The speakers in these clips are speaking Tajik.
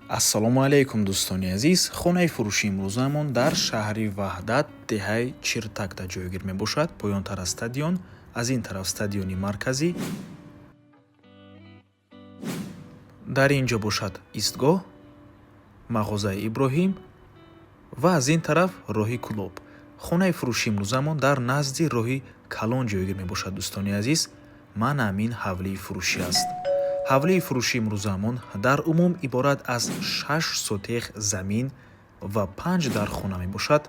ассалому алайкум дӯстони азиз. Хонаи фурӯши имрӯзаамон дар шаҳри Ваҳдат, деҳаи Чиртакда ҷойгир мебошад. Поёнтар аз стадион, аз ин тараф стадиони марказӣ. Дар ин ҷо бошад истгоҳ, мағозаи Иброҳим ва аз ин тараф роҳи Кулоб. Хонаи фурӯши имрӯзаамон дар назди роҳи Калон ҷойгир мебошад. Дӯстони азиз, ман амин ҳавлии фурӯшӣ аст. ҳавлии фурӯши имрӯзаамон дар умум иборат аз 6 сотех замин ва 5 дар хона мебошад.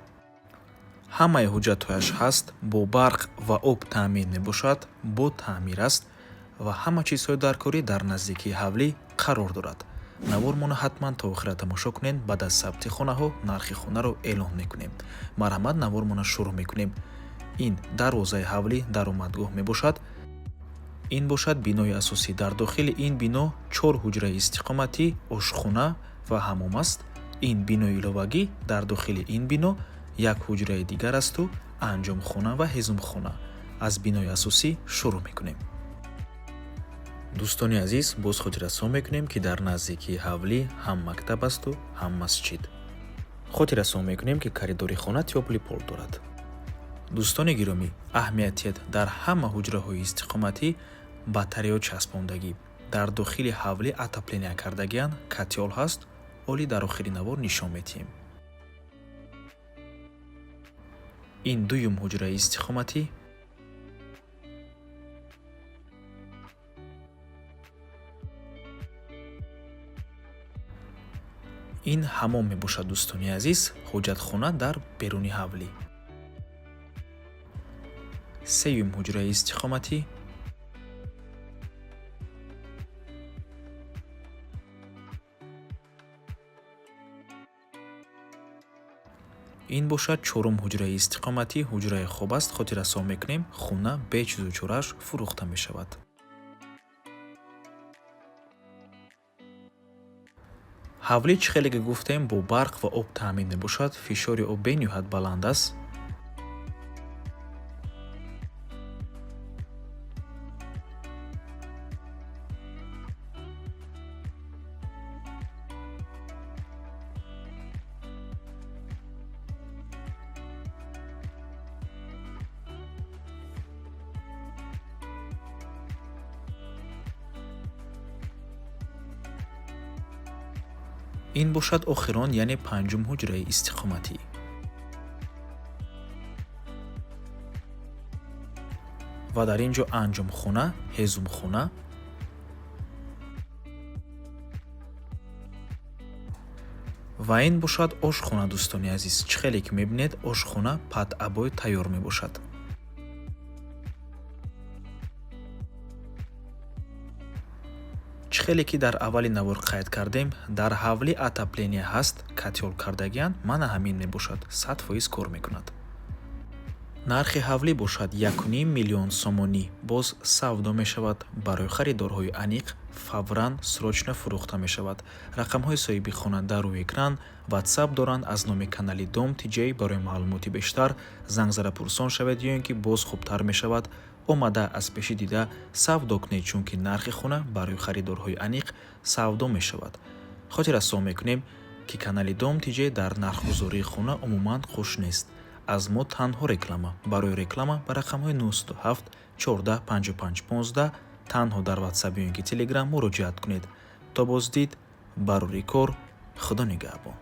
Ҳамаи ҳуҷҷатҳояш ҳаст, бо барқ ва об таъмин мебошад, бо таъмир аст ва ҳама чизҳои даркорӣ дар наздикии ҳавлӣ қарор дорад. Навормона ҳатман то охира тамошо кунед. Баъд аз сабти хонаҳо нархи хонаро эълон мекунем. Марҳамат, навормона шурӯъ мекунем. Ин дарвозаи ҳавлӣ даромадгоҳ мебошад. ин бошад бинои асосӣ. Дар дохили ин бино 4 ҳуҷраи истиқоматӣ, ошхона ва ҳаммом аст. Ин бинои иловагӣ. Дар дохили ин бино як ҳуҷраи дигар асту анҷомхона ва ҳезумхона. Аз бинои асосӣ шурӯъ мекунем. дӯстони азиз, боз хотиррасон мекунем ки дар наздикии ҳавлӣ ҳам мактаб асту ҳам масҷид. хотиррасон мекунем ки коридори хона тёплый пол дорад. дӯстони гиромӣ, аҳамиятият дар ҳама ҳуҷраҳои истиқоматӣ батарео часпондагӣ. Дар дохили ҳавлӣ отопления кардагианд, катёл ҳаст. оли дар охири навор нишон медиҳем. ин дуюм ҳуҷраи истиқоматӣ. ин ҳаммом мебошад. дӯстони азиз, ҳоҷатхона дар беруни ҳавлӣ. сеюм ҳуҷраи истиқоматӣ. ин бошад чорум ҳуҷраи истиқоматӣ. ҳуҷраи хоб аст. хотиррасон мекунем, хона бе чизу чорааш фурӯхта мешавад. ҳавлӣ чӣ хеле ки гуфтем бо барқ ва об таъмин мебошад. фишори об бениҳоят баланд аст. ин бошад охирон, яъне панҷум ҳуҷраи истиқоматӣ. ва дар ин ҷо анҷомхона, ҳезумхона ва ин бошад ошхона. дӯстони азиз, чӣ хеле ки мебинед, ошхона падъабой тайёр мебошад. чӣ хеле ки дар аввали навор қайд кардем, дар ҳавлӣ отопления ҳаст, катёл кардагианд, мана ҳамин мебошад, 100% кор мекунад. нархи ҳавлӣ бошад 1,5 миллион сомонӣ. боз савдо мешавад. барои харидорҳои аниқ фавран срочно фурӯхта мешавад. рақамҳои соҳиби хона дар рӯи экран. ватсап доранд. аз номи канали Dom TJ барои маълумоти бештар занг зада пурсон шавед ё ин ки боз хубтар мешавад. омада аз пеши дида савдо кунед, чунки нархи хона барои харидорҳои аниқ савдо мешавад. хотиррасон мекунем ки канали Dom TJ дар нархгузории хона умуман хуш нест. аз мо танҳо реклама. барои реклама ба рақамҳои 97 14 55 15 танҳо дар ватсап ё ин ки телеграм муроҷиат кунед. то боздид, барори кор. худо нигаҳбон.